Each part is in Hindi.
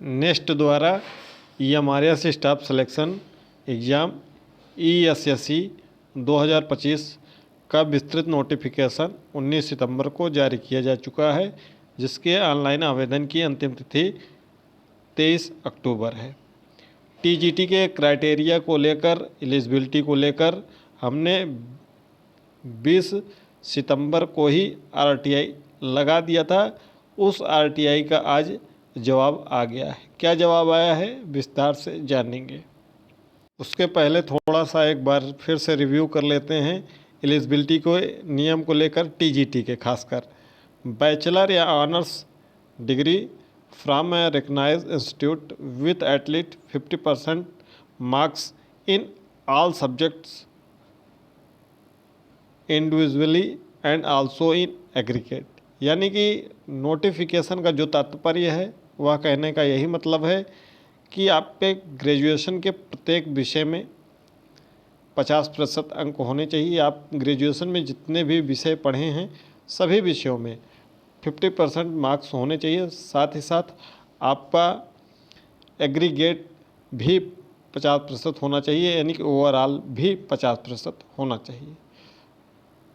नेस्ट द्वारा MRS staff selection exam ESSE 2025 का विस्तृत नोटिफिकेशन 19 सितंबर को जारी किया जा चुका है, जिसके ऑनलाइन आवेदन की अंतिम तिथि 23 अक्टूबर है। TGT के क्राइटेरिया को लेकर, एलिजिबिलिटी को लेकर हमने 20 सितंबर को ही RTI लगा दिया था। उस RTI का आज जवाब आ गया है। क्या जवाब आया है विस्तार से जानेंगे। उसके पहले थोड़ा सा एक बार फिर से रिव्यू कर लेते हैं एलिजिबिलिटी को, नियम को लेकर। TGT के खासकर बैचलर या honours degree from a recognised institute with at least 50% marks in all subjects individually and also in aggregate. यानी कि नोटिफिकेशन का जो तात्पर्य है वह कहने का यही मतलब है कि आप पे ग्रेजुएशन के प्रत्येक विषय में 50% अंक होने चाहिए। आप ग्रेजुएशन में जितने भी विषय पढ़े हैं सभी विषयों में 50% मार्क्स होने चाहिए। साथ ही साथ आपका एग्रीगेट भी 50% होना चाहिए, यानी कि ओवरऑल भी 50% होना चाहिए।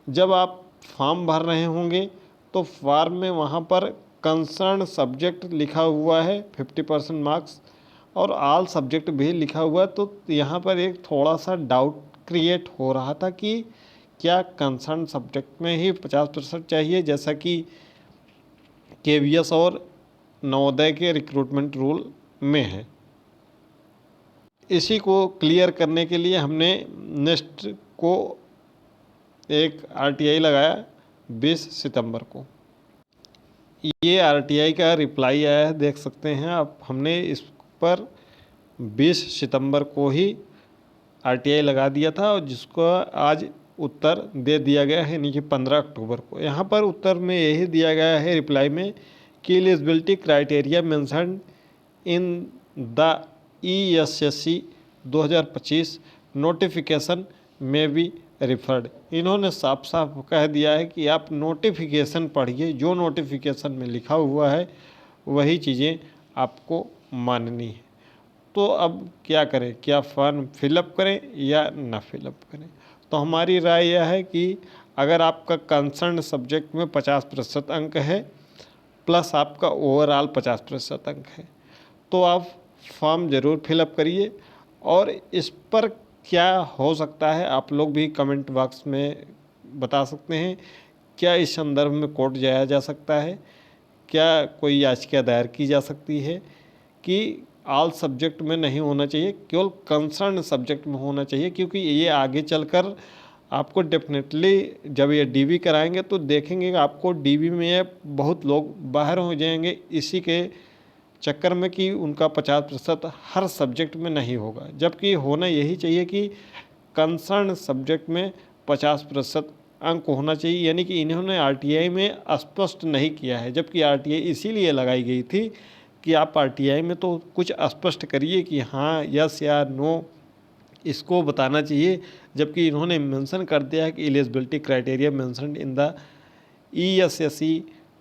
जब आप फॉर्म भर रहे होंगे तो फॉर्म में वहाँ पर कंसर्न सब्जेक्ट लिखा हुआ है 50% मार्क्स, और ऑल सब्जेक्ट भी लिखा हुआ है। तो यहाँ पर एक थोड़ा सा डाउट क्रिएट हो रहा था कि क्या कंसर्न सब्जेक्ट में ही 50% चाहिए, जैसा कि KVS और नवोदय के रिक्रूटमेंट रूल में है। इसी को क्लियर करने के लिए हमने नेक्स्ट को एक RTI लगाया 20 सितंबर को। ये RTI का रिप्लाई आया है, देख सकते हैं आप। हमने इस पर 20 सितंबर को ही RTI लगा दिया था और जिसको आज उत्तर दे दिया गया है, यानी कि 15 अक्टूबर को। यहाँ पर उत्तर में यही दिया गया है रिप्लाई में कि eligibility criteria mentioned in the ESSE 2025 notification में भी रिफर्ड। इन्होंने साफ साफ कह दिया है कि आप नोटिफिकेशन पढ़िए, जो नोटिफिकेशन में लिखा हुआ है वही चीज़ें आपको माननी है। तो अब क्या करें, क्या फॉर्म फिलअप करें या ना फिलअप करें? तो हमारी राय यह है कि अगर आपका कंसर्न सब्जेक्ट में 50% अंक है प्लस आपका ओवरऑल 50% अंक है, तो आप फॉर्म ज़रूर फिलअप करिए। और इस पर क्या हो सकता है आप लोग भी कमेंट बॉक्स में बता सकते हैं। क्या इस संदर्भ में कोर्ट जाया जा सकता है? क्या कोई याचिका दायर की जा सकती है कि ऑल सब्जेक्ट में नहीं होना चाहिए, केवल कंसर्न सब्जेक्ट में होना चाहिए? क्योंकि ये आगे चलकर आपको डेफिनेटली जब ये DV कराएंगे तो देखेंगे कि आपको DV में बहुत लोग बाहर हो जाएंगे इसी के चक्कर में कि उनका 50% हर सब्जेक्ट में नहीं होगा, जबकि होना यही चाहिए कि कंसर्न सब्जेक्ट में 50% अंक होना चाहिए। यानी कि इन्होंने RTI में स्पष्ट नहीं किया है, जबकि RTI इसीलिए लगाई गई थी कि आप RTI में तो कुछ स्पष्ट करिए कि हाँ, यस या नो, इसको बताना चाहिए। जबकि इन्होंने मेंशन कर दिया है कि eligibility criteria mentioned in the ESSE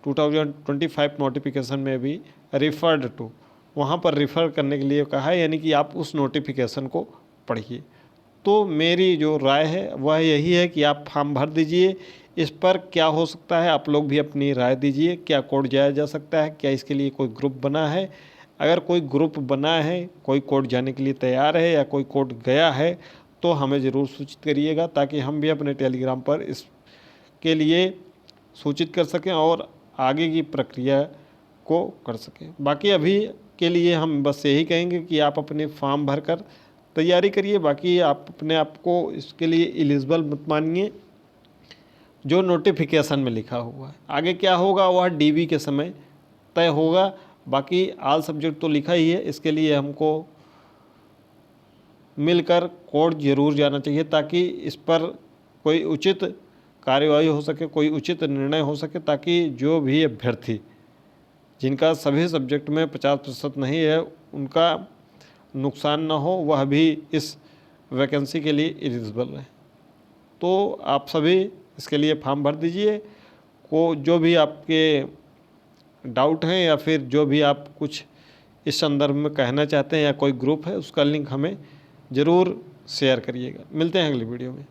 2025 notification में भी रिफर्ड टू, वहाँ पर रिफ़र करने के लिए कहा है, यानी कि आप उस नोटिफिकेशन को पढ़िए। तो मेरी जो राय है वह यही है कि आप फॉर्म भर दीजिए। इस पर क्या हो सकता है आप लोग भी अपनी राय दीजिए। क्या कोर्ट जाया जा सकता है? क्या इसके लिए कोई ग्रुप बना है? अगर कोई ग्रुप बना है, कोई कोर्ट जाने के लिए तैयार है या कोई कोर्ट गया है, तो हमें ज़रूर सूचित करिएगा, ताकि हम भी अपने टेलीग्राम पर इसके लिए सूचित कर सकें और आगे की प्रक्रिया को कर सकें। बाकी अभी के लिए हम बस यही कहेंगे कि आप अपने फॉर्म भरकर तैयारी करिए। बाकी आप अपने आप को इसके लिए एलिजिबल मत मानिए, जो नोटिफिकेशन में लिखा हुआ है। आगे क्या होगा वह DV के समय तय होगा। बाकी ऑल सब्जेक्ट तो लिखा ही है, इसके लिए हमको मिलकर कोर्ट ज़रूर जाना चाहिए, ताकि इस पर कोई उचित कार्यवाही हो सके, कोई उचित निर्णय हो सके, ताकि जो भी अभ्यर्थी जिनका सभी सब्जेक्ट में 50% नहीं है उनका नुकसान ना हो, वह भी इस वैकेंसी के लिए एलिजिबल रहे। तो आप सभी इसके लिए फॉर्म भर दीजिए। को जो भी आपके डाउट हैं या फिर जो भी आप कुछ इस संदर्भ में कहना चाहते हैं या कोई ग्रुप है, उसका लिंक हमें ज़रूर शेयर करिएगा। मिलते हैं अगली वीडियो में।